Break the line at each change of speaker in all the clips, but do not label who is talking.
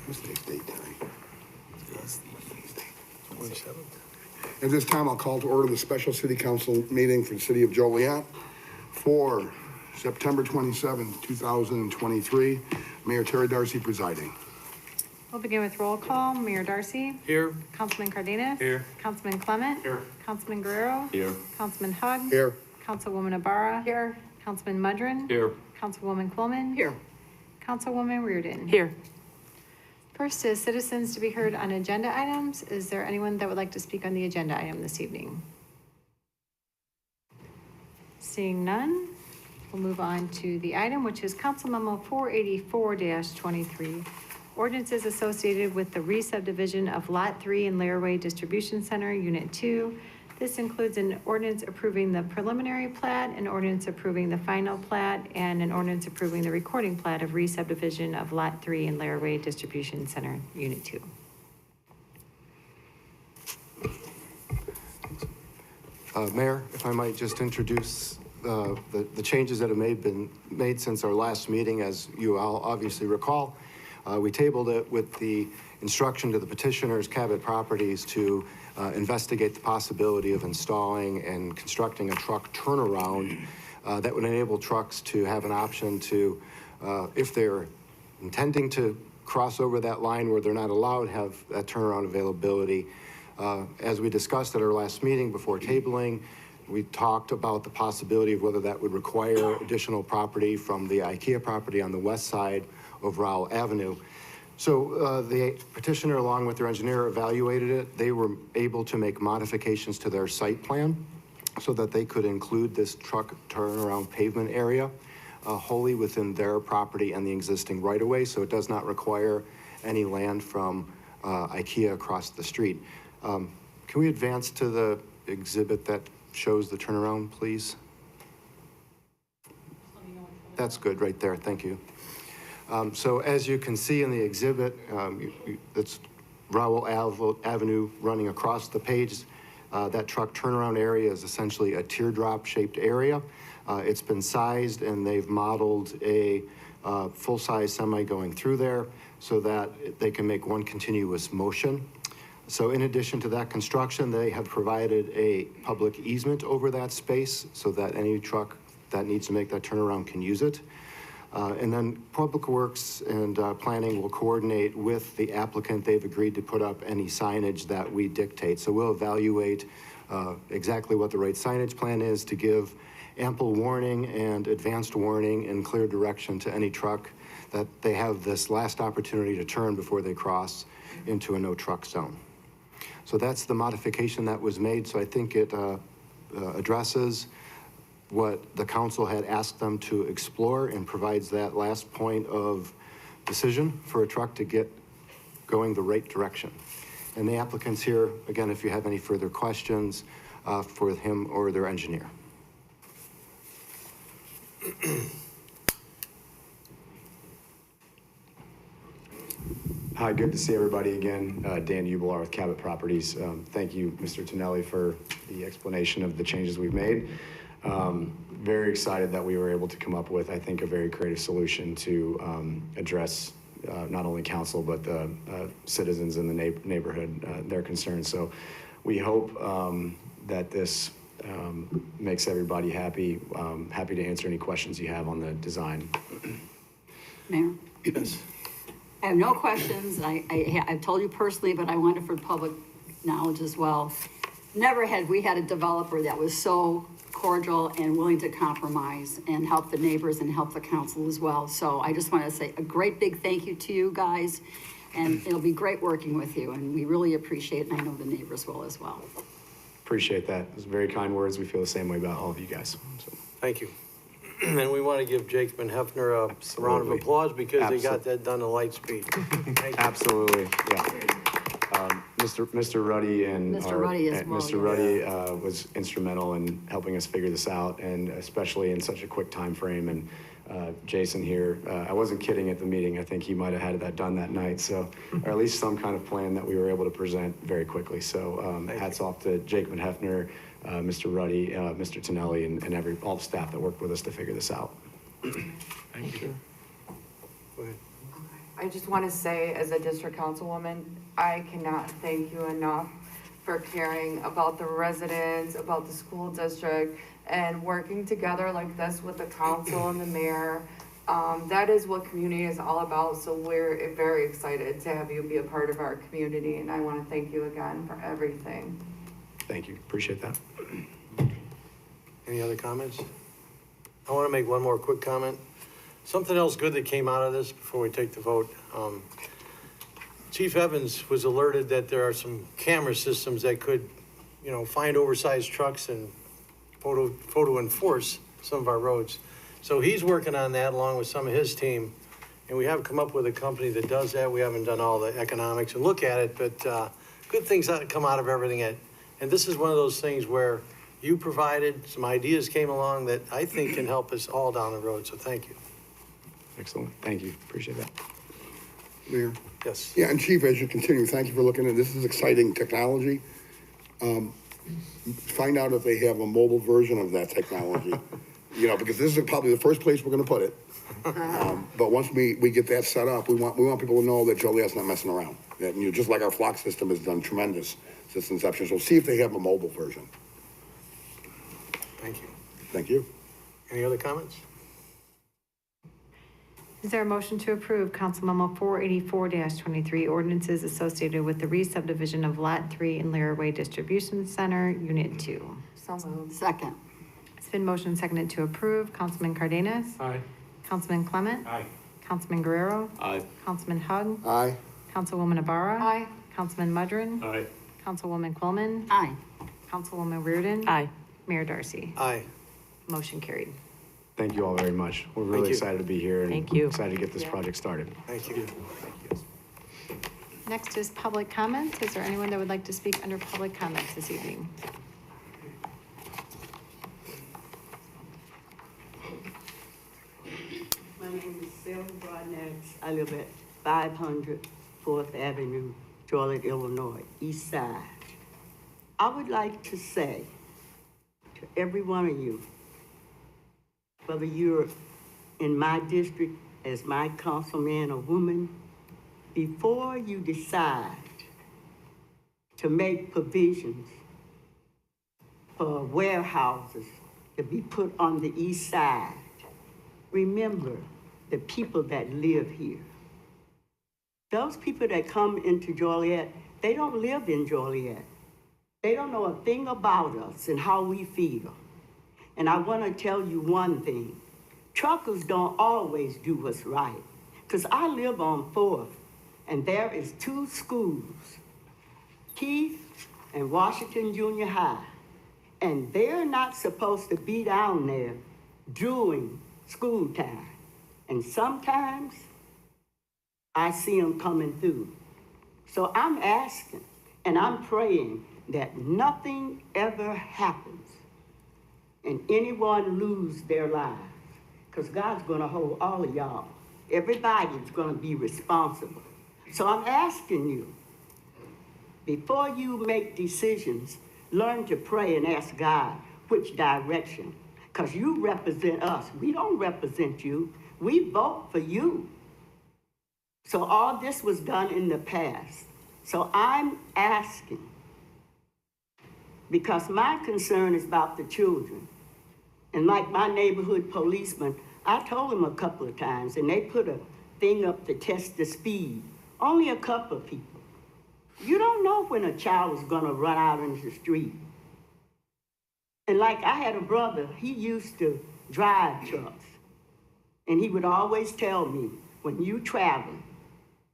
Mistake date time. At this time, I'll call to order the special city council meeting for the city of Joliet for September 27, 2023. Mayor Terry Darcy presiding.
We'll begin with roll call. Mayor Darcy.
Here.
Councilman Cardenas.
Here.
Councilman Clement.
Here.
Councilman Guerrero.
Here.
Councilman Hug.
Here.
Councilwoman Ibarra. Here. Councilman Mudrin.
Here.
Councilwoman Coleman.
Here.
Councilwoman Reardon.
Here.
First is citizens to be heard on agenda items. Is there anyone that would like to speak on the agenda item this evening? Seeing none, we'll move on to the item, which is Council Memo 484-23. Ordinances associated with the re-subdivision of Lot 3 in Laraway Distribution Center, Unit 2. This includes an ordinance approving the preliminary plat, an ordinance approving the final plat, and an ordinance approving the recording plat of re-subdivision of Lot 3 in Laraway Distribution Center, Unit 2.
Mayor, if I might just introduce the changes that have been made since our last meeting. As you all obviously recall, we tabled it with the instruction to the petitioners, Cabot Properties, to investigate the possibility of installing and constructing a truck turnaround that would enable trucks to have an option to, if they're intending to cross over that line where they're not allowed, have that turnaround availability. As we discussed at our last meeting before tabling, we talked about the possibility of whether that would require additional property from the IKEA property on the west side of Rowell Avenue. So the petitioner, along with their engineer, evaluated it. They were able to make modifications to their site plan so that they could include this truck turnaround pavement area wholly within their property and the existing right-of-way, so it does not require any land from IKEA across the street. Can we advance to the exhibit that shows the turnaround, please? That's good right there, thank you. So as you can see in the exhibit, it's Rowell Avenue running across the page. That truck turnaround area is essentially a teardrop shaped area. It's been sized and they've modeled a full-size semi going through there so that they can make one continuous motion. So in addition to that construction, they have provided a public easement over that space so that any truck that needs to make that turnaround can use it. And then Public Works and Planning will coordinate with the applicant. They've agreed to put up any signage that we dictate. So we'll evaluate exactly what the right signage plan is to give ample warning and advanced warning and clear direction to any truck that they have this last opportunity to turn before they cross into a no truck zone. So that's the modification that was made. So I think it addresses what the council had asked them to explore and provides that last point of decision for a truck to get going the right direction. And the applicants here, again, if you have any further questions for him or their engineer.
Hi, good to see everybody again. Dan Ubelar with Cabot Properties. Thank you, Mr. Tonelli, for the explanation of the changes we've made. Very excited that we were able to come up with, I think, a very creative solution to address not only council, but the citizens in the neighborhood, their concerns. So we hope that this makes everybody happy. Happy to answer any questions you have on the design.
Mayor?
Yes.
I have no questions. I've told you personally, but I want it for public knowledge as well. Never had we had a developer that was so cordial and willing to compromise and help the neighbors and help the council as well. So I just want to say a great big thank you to you guys, and it'll be great working with you, and we really appreciate it, and I know the neighbors will as well.
Appreciate that. Those very kind words. We feel the same way about all of you guys. So.
Thank you. And we want to give Jakeman Hefner a round of applause because they got that done at light speed.
Absolutely, yeah. Mr. Ruddy and
Mr. Ruddy as well,
Mr. Ruddy was instrumental in helping us figure this out, and especially in such a quick time frame. And Jason here, I wasn't kidding at the meeting. I think he might have had that done that night. So, or at least some kind of plan that we were able to present very quickly. So hats off to Jakeman Hefner, Mr. Ruddy, Mr. Tonelli, and all the staff that worked with us to figure this out.
Thank you.
Go ahead.
I just want to say, as a district councilwoman, I cannot thank you enough for caring about the residents, about the school district, and working together like this with the council and the mayor. That is what community is all about, so we're very excited to have you be a part of our community, and I want to thank you again for everything.
Thank you, appreciate that.
Any other comments? I want to make one more quick comment. Something else good that came out of this before we take the vote. Chief Evans was alerted that there are some camera systems that could, find oversized trucks and photo enforce some of our roads. So he's working on that along with some of his team. And we have come up with a company that does that. We haven't done all the economics and look at it, but good things that come out of everything. And this is one of those things where you provided, some ideas came along that I think can help us all down the road. So thank you.
Excellent, thank you, appreciate that.
Mayor?
Yes.
Yeah, and Chief, as you continue, thank you for looking at this. Is exciting technology. Find out if they have a mobile version of that technology, because this is probably the first place we're gonna put it. But once we get that set up, we want people to know that Joliet's not messing around. That, just like our flock system has done tremendous since inception. So see if they have a mobile version.
Thank you.
Thank you.
Any other comments?
Is there a motion to approve Council Memo 484-23 ordinances associated with the re-subdivision of Lot 3 in Laraway Distribution Center, Unit 2?
So moved.
Second.
It's been motion and seconded to approve. Councilman Cardenas?
Aye.
Councilman Clement?
Aye.
Councilman Guerrero?
Aye.
Councilman Hug?
Aye.
Councilwoman Ibarra?
Aye.
Councilman Mudrin?
Aye.
Councilwoman Quillman?
Aye.
Councilwoman Reardon?
Aye.
Mayor Darcy?
Aye.
Motion carried.
Thank you all very much. We're
Thank
really
you.
excited to be here. And
Thank you.
excited to get this project started.
Thank you.
Next is public comments. Is there anyone that would like to speak under public comments this evening?
My name is Sarah Barnett. I live at 500 4th Avenue, Joliet, Illinois, East Side. I would like to say to every one of you, whether you're in my district as my councilman or woman, before you decide to make provisions for warehouses to be put on the east side, remember the people that live here. Those people that come into Joliet, they don't live in Joliet. They don't know a thing about us and how we feel. And I want to tell you one thing. Truckers don't always do what's right. Because I live on 4th, and there is 2 schools, Keith and Washington Junior High. And they're not supposed to be down there during school time. And sometimes I see them coming through. So I'm asking and I'm praying that nothing ever happens and anyone lose their lives. Because God's going to hold all of y'all. Everybody's going to be responsible. So I'm asking you, before you make decisions, learn to pray and ask God which direction. Because you represent us. We don't represent you. We vote for you. So all this was done in the past. So I'm asking, because my concern is about the children. And like my neighborhood policeman, I told him a couple of times, and they put a thing up to test the speed. Only a couple of people. You don't know when a child is gonna run out into the street. And like I had a brother, he used to drive trucks. And he would always tell me, when you travel,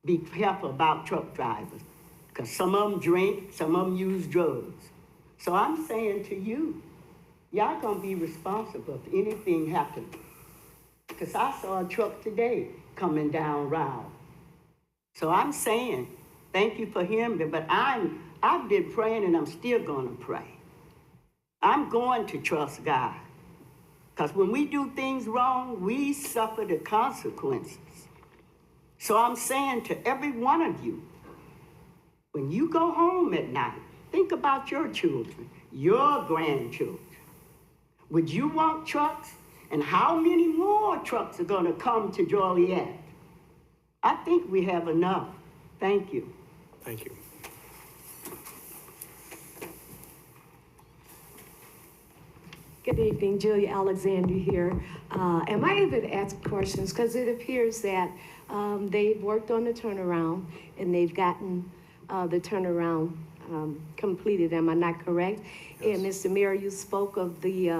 be careful about truck drivers. Because some of them drink, some of them use drugs. So I'm saying to you, y'all gonna be responsible if anything happens. Because I saw a truck today coming down Round. So I'm saying, thank you for him, but I've been praying and I'm still gonna pray. I'm going to trust God. Because when we do things wrong, we suffer the consequences. So I'm saying to every one of you, when you go home at night, think about your children, your grandchildren. Would you want trucks? And how many more trucks are gonna come to Joliet. I think we have enough. Thank you.
Thank you.
Good evening, Julia Alexander here. Am I able to ask questions? Because it appears that they've worked on the turnaround and they've gotten the turnaround completed. Am I not correct?
Yes.
And Mr. Mayor, you spoke of the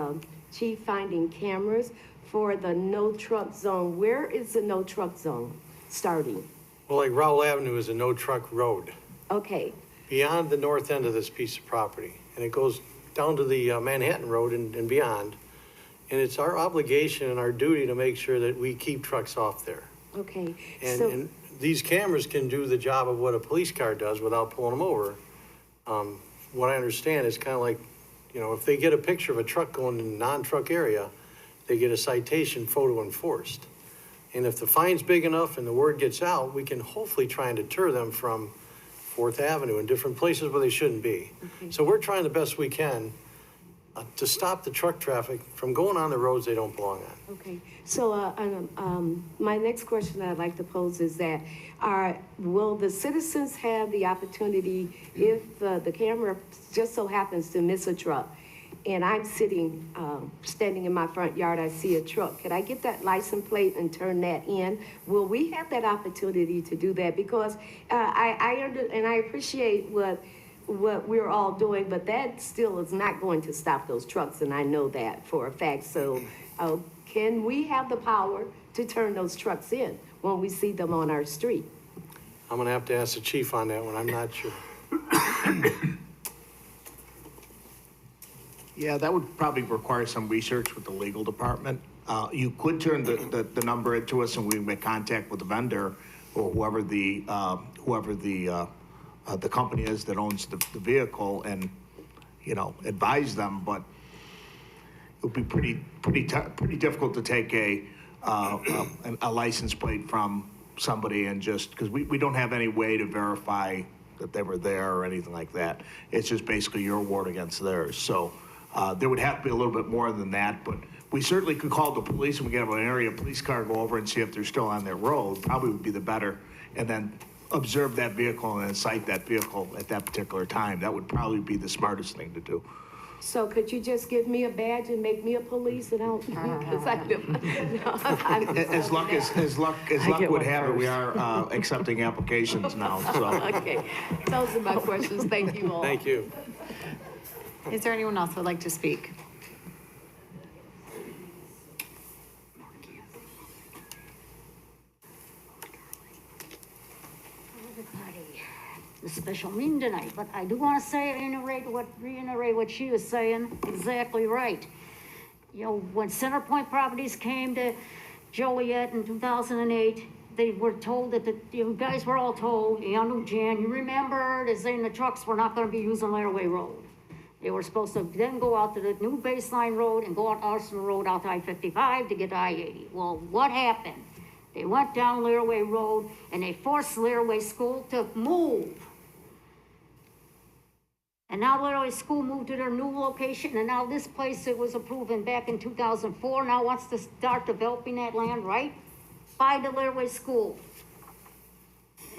chief finding cameras for the no truck zone. Where is the no truck zone starting?
Well, like Rowell Avenue is a no truck road
Okay,
beyond the north end of this piece of property. And it goes down to the Manhattan Road and beyond. And it's our obligation and our duty to make sure that we keep trucks off there.
okay.
And these cameras can do the job of what a police car does without pulling them over. What I understand is kind of like, you know, if they get a picture of a truck going in a non-truck area, they get a citation photo enforced. And if the fine's big enough and the word gets out, we can hopefully try and deter them from Fourth Avenue and different places where they shouldn't be.
Okay.
So we're trying the best we can to stop the truck traffic from going on the roads they don't belong on.
Okay, so my next question I'd like to pose is that, will the citizens have the opportunity, if the camera just so happens to miss a truck, and I'm sitting, standing in my front yard, I see a truck, could I get that license plate and turn that in? Will we have that opportunity to do that? Because I appreciate what we're all doing, but that still is not going to stop those trucks, and I know that for a fact. So can we have the power to turn those trucks in when we see them on our street?
I'm gonna have to ask the chief on that one, I'm not sure.
Yeah, that would probably require some research with the legal department. You could turn the number into us and we make contact with the vendor or whoever the company is that owns the vehicle and, you know, advise them, but it would be pretty difficult to take a license plate from somebody and just, because we don't have any way to verify that they were there or anything like that. It's just basically your word against theirs. So there would have to be a little bit more than that, but we certainly could call the police and we could have an area police car go over and see if they're still on their road. Probably would be the better, and then observe that vehicle and then cite that vehicle at that particular time. That would probably be the smartest thing to do.
So could you just give me a badge and make me a police and I'll, because I do. No,
As luck
get
would
one
have it, we
first.
are accepting applications now, so.
Okay, those are my questions. Thank you all.
Thank you.
Is there anyone else who would like to speak?
Everybody, the special meeting tonight, but I do want to say, reiterate what she was saying, exactly right. You know, when Centerpoint Properties came to Joliet in 2008, they were told that you guys were all told, Jan, you remember, they're saying the trucks were not going to be using Laraway Road. They were supposed to then go out to the new baseline road and go out Arsenal Road out to I-55 to get to I-80. Well, what happened? They went down Laraway Road and they forced Laraway School to move. And now Laraway School moved to their new location, and now this place that was approved back in 2004 now wants to start developing that land right by the Laraway School.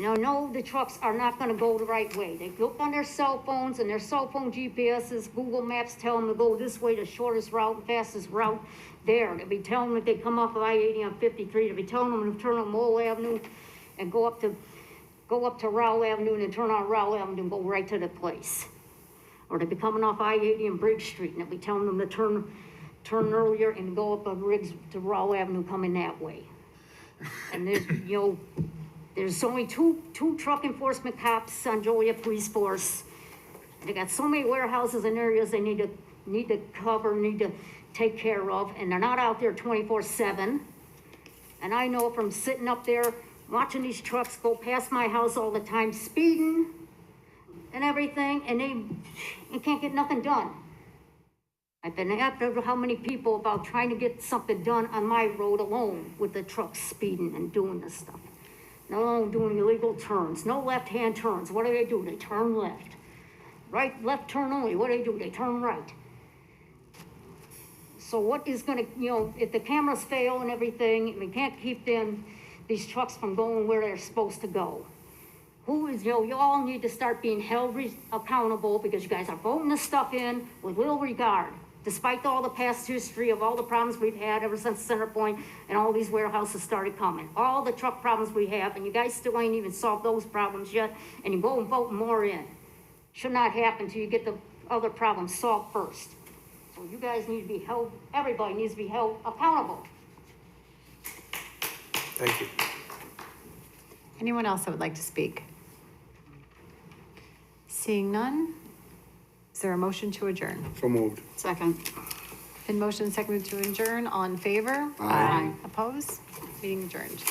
Now, no, the trucks are not gonna go the right way. They look on their cell phones and their cell phone GPSs, Google Maps tell them to go this way, the shortest route, fastest route there. They'll be telling them that they come off of I-80 on 53, they'll be telling them to turn on Mole Avenue and go up to Rowell Avenue and then turn on Rowell Avenue and go right to the place. Or they'll be coming off I-80 and Bridge Street and they'll be telling them to turn earlier and go up on Riggs to Rowell Avenue coming that way. And there's, you know, there's only two truck enforcement cops on Joliet Police Force. They got so many warehouses and areas they need to cover, need to take care of, and they're not out there 24/7. And I know from sitting up there watching these trucks go past my house all the time, speeding and everything, and they can't get nothing done. I've been after how many people about trying to get something done on my road alone with the trucks speeding and doing this stuff. No doing illegal turns, no left-hand turns. What do? They turn left. Right, left turn only. What do? They turn right. So what is gonna, if the cameras fail and everything, we can't keep these trucks from going where they're supposed to go. Who is, you all need to start being held accountable because you guys are voting this stuff in with little regard, despite all the past history of all the problems we've had ever since Center Point and all these warehouses started coming. All the truck problems we have, and you guys still ain't even solved those problems yet, and you go and vote more in. Should not happen till you get the other problems solved first. So you guys need to be held, everybody needs to be held accountable.
Thank you.
Anyone else that would like to speak? Seeing none, is there a motion to adjourn?
So moved.
Second.
Been motion seconded to adjourn, all in favor?
Aye.
Opposed? Meeting adjourned.